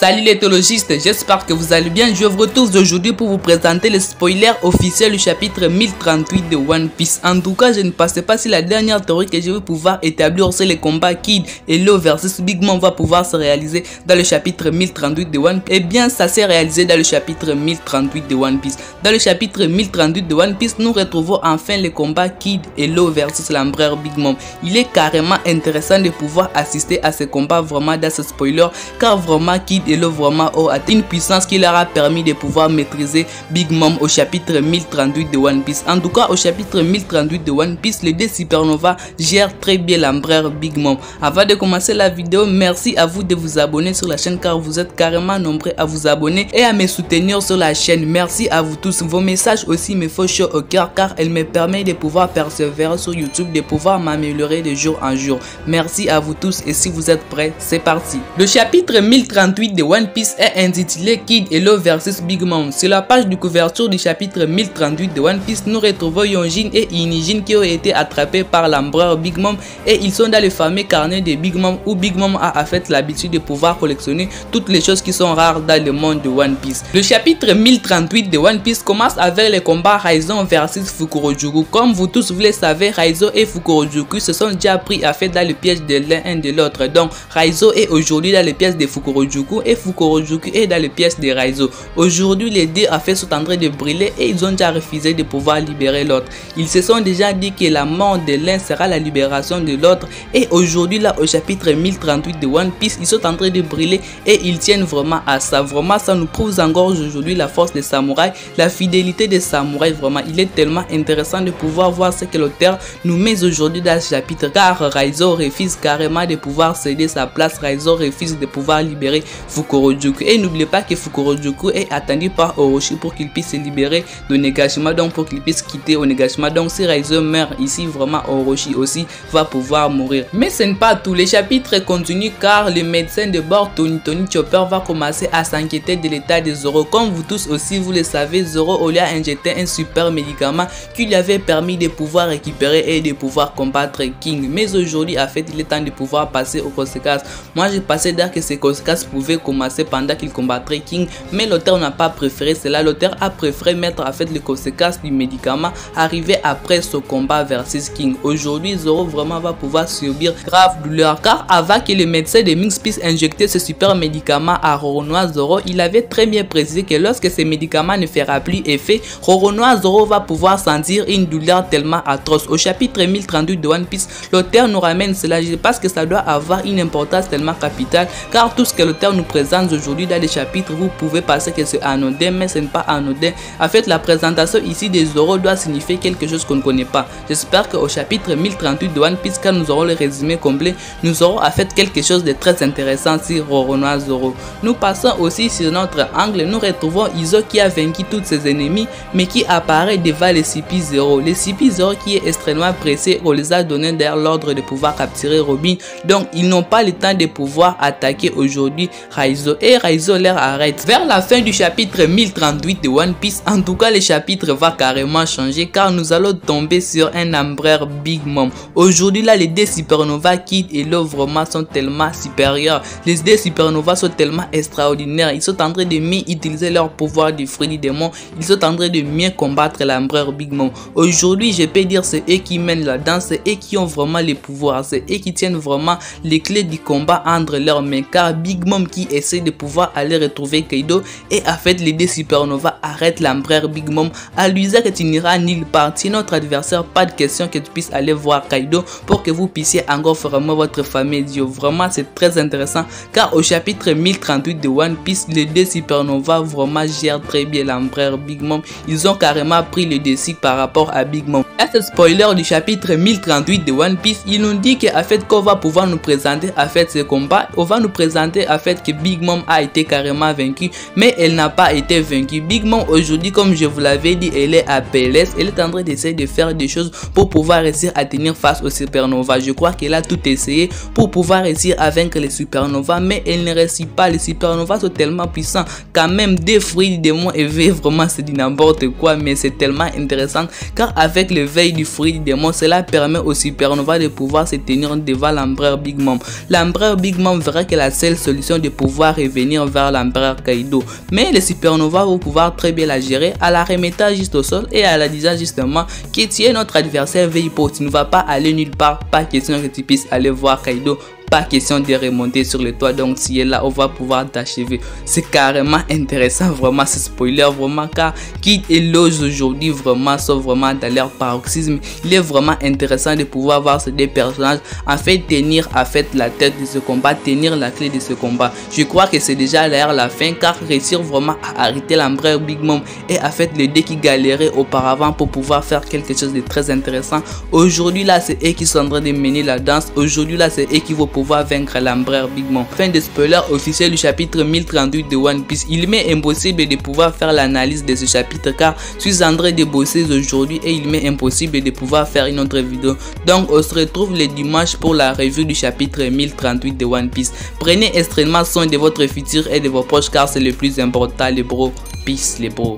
Salut les théologistes, j'espère que vous allez bien. Je vous retrouve aujourd'hui pour vous présenter le spoiler officiel du chapitre 1038 de One Piece. En tout cas, je ne pensais pas si la dernière théorie que je vais pouvoir établir sur les combats Kid et Law versus Big Mom va pouvoir se réaliser dans le chapitre 1038 de One Piece. Eh bien, ça s'est réalisé dans le chapitre 1038 de One Piece. Dans le chapitre 1038 de One Piece, nous retrouvons enfin les combats Kid et Law versus l'empereur Big Mom. Il est carrément intéressant de pouvoir assister à ces combats vraiment dans ce spoiler, car vraiment Kid et Law vraiment ont atteint une puissance qui leur a permis de pouvoir maîtriser Big Mom au chapitre 1038 de One Piece. En tout cas, au chapitre 1038 de One Piece, les deux Supernova gèrent très bien l'empereur Big Mom. Avant de commencer la vidéo, merci à vous de vous abonner sur la chaîne, car vous êtes carrément nombreux à vous abonner et à me soutenir sur la chaîne. Merci à vous tous. Vos messages aussi me font chaud au cœur, car elle me permet de pouvoir persévérer sur YouTube, de pouvoir m'améliorer de jour en jour. Merci à vous tous, et si vous êtes prêts, c'est parti. Le chapitre 1038 de One Piece est intitulé Kid et Law versus Big Mom. Sur la page de couverture du chapitre 1038 de One Piece, nous retrouvons Yonjin et Inijin qui ont été attrapés par l'empereur Big Mom, et ils sont dans le fameux carnet de Big Mom où Big Mom a en fait l'habitude de pouvoir collectionner toutes les choses qui sont rares dans le monde de One Piece. Le chapitre 1038 de One Piece commence avec le combat Raizo versus Fukurojuku. Comme vous tous vous le savez, Raizo et Fukurojuku se sont déjà pris à fait dans le piège de l'un de l'autre. Donc Raizo est aujourd'hui dans le piège de Fukurojuku et Fukurojuku est dans le piège de Raizo. Aujourd'hui, les deux affaires sont en train de brûler et ils ont déjà refusé de pouvoir libérer l'autre. Ils se sont déjà dit que la mort de l'un sera la libération de l'autre, et aujourd'hui là au chapitre 1038 de One Piece, ils sont en train de brûler et ils tiennent vraiment à ça. Vraiment, ça nous prouve encore aujourd'hui la force des samouraïs, la fidélité des samouraïs. Vraiment, il est tellement intéressant de pouvoir voir ce que l'auteur nous met aujourd'hui dans ce chapitre, car Raizo refuse carrément de pouvoir céder sa place. Raizo refuse de pouvoir libérer Fukurojuku, et n'oubliez pas que Fukurojuku est attendu par Orochi pour qu'il puisse se libérer de Onigashima, donc pour qu'il puisse quitter Onigashima. Donc si Raizo meurt ici, vraiment Orochi aussi va pouvoir mourir. Mais ce n'est pas tout, les chapitres continuent, car le médecin de bord Tony Chopper va commencer à s'inquiéter de l'état de Zoro. Comme vous tous aussi vous le savez, Zoro lui a injecté un super médicament qui lui avait permis de pouvoir récupérer et de pouvoir combattre King. Mais aujourd'hui en fait il est temps de pouvoir passer aux conséquences. Moi j'ai passé d'ailleurs que ces conséquences pouvaient commencer pendant qu'il combattrait King, mais l'auteur n'a pas préféré cela. L'auteur a préféré mettre en fait les conséquences du médicament arrivé après ce combat versus King. Aujourd'hui Zoro vraiment va pouvoir subir grave douleur, car avant que le médecin de Minx puisse injecter ce super médicament à Roronoa Zoro, il avait très bien précisé que lorsque ce médicament ne fera plus effet, Roronoa Zoro va pouvoir sentir une douleur tellement atroce. Au chapitre 1038 de One Piece, l'auteur nous ramène cela. Je pense que ça doit avoir une importance tellement capitale, car tout ce que l'auteur nous présente aujourd'hui dans les chapitres, vous pouvez penser que c'est anodin, mais ce n'est pas anodin. En fait, la présentation ici de Zoro doit signifier quelque chose qu'on ne connaît pas. J'espère qu'au chapitre 1038 de One Piece, quand nous aurons le résumé complet, nous aurons en fait quelque chose de très intéressant sur Roronoa Zoro. Nous passons aussi sur notre angle, nous retrouvons Izo qui a vaincu tous ses ennemis, mais qui apparaît devant les CP0. Les CP0 qui est extrêmement pressé, on les a donné d'ailleurs l'ordre de pouvoir capturer Robin, donc ils n'ont pas le temps de pouvoir attaquer aujourd'hui Raizo, et Raizo leur arrête. Vers la fin du chapitre 1038 de One Piece, en tout cas le chapitre va carrément changer, car nous allons tomber sur un empereur Big Mom. Aujourd'hui là, les deux Supernova Kid et Law vraiment sont tellement supérieurs. Les deux Supernova sont tellement extraordinaires. Ils sont en train de mieux utiliser leur pouvoir du fruit du démon. Ils sont en train de mieux combattre l'empereur Big Mom. Aujourd'hui, je peux dire c'est eux qui mènent la danse, c'est eux qui ont vraiment les pouvoirs, c'est eux qui tiennent vraiment les clés du combat entre leurs mains, car Big Mom qui essaie de pouvoir aller retrouver Kaido, et en fait les deux Supernova arrêtent l'empereur Big Mom à lui dire que tu n'iras nulle part. Si notre adversaire, pas de question que tu puisses aller voir Kaido pour que vous puissiez encore vraiment votre famille. Vraiment c'est très intéressant, car au chapitre 1038 de One Piece, les deux Supernova vraiment gèrent très bien l'empereur Big Mom. Ils ont carrément pris le dessus par rapport à Big Mom. À ce spoiler du chapitre 1038 de One Piece, il nous dit qu'en fait qu'on va pouvoir nous présenter en fait ce combat. On va nous présenter en fait que Big Mom a été carrément vaincue, mais elle n'a pas été vaincue. Big Mom aujourd'hui, comme je vous l'avais dit, elle est à PLS. Elle est en train d'essayer de faire des choses pour pouvoir réussir à tenir face aux Supernova. Je crois qu'elle a tout essayé pour pouvoir réussir à vaincre les Supernova, mais elle ne réussit pas. Les Supernova sont tellement puissants, quand même des fruits du démon éveillés, vraiment c'est du n'importe quoi, mais c'est tellement intéressant, car avec l'éveil du fruit du démon, cela permet aux Supernova de pouvoir se tenir devant l'empereur Big Mom. L'empereur Big Mom verra que la seule solution de pouvoir pouvoir revenir vers l'empereur Kaido. Mais les supernovas vont pouvoir très bien la gérer à la remettant juste au sol et à la disant justement que tu es notre adversaire, veille pour, tu ne vas pas aller nulle part, pas question que tu puisses aller voir Kaido. Pas question de remonter sur le toit, donc si elle est là, on va pouvoir t'achever. C'est carrément intéressant, vraiment, ce spoiler, vraiment, car Kid et Loge aujourd'hui, vraiment, sont vraiment dans leur paroxysme. Il est vraiment intéressant de pouvoir voir ces deux personnages, en fait, tenir, en fait, la tête de ce combat, tenir la clé de ce combat. Je crois que c'est déjà derrière la fin, car réussir vraiment à arrêter l'empereur Big Mom et en fait, les deux qui galéraient auparavant pour pouvoir faire quelque chose de très intéressant. Aujourd'hui, là, c'est eux qui sont en train de mener la danse. Aujourd'hui, là, c'est eux qui vont pouvoir vaincre l'empereur Big Mom. Fin de spoiler officiel du chapitre 1038 de One Piece. Il m'est impossible de pouvoir faire l'analyse de ce chapitre car je suis en train de bosser aujourd'hui et il m'est impossible de pouvoir faire une autre vidéo. Donc on se retrouve le dimanche pour la review du chapitre 1038 de One Piece. Prenez extrêmement soin de votre futur et de vos proches car c'est le plus important les bros. Peace les bros.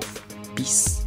Peace.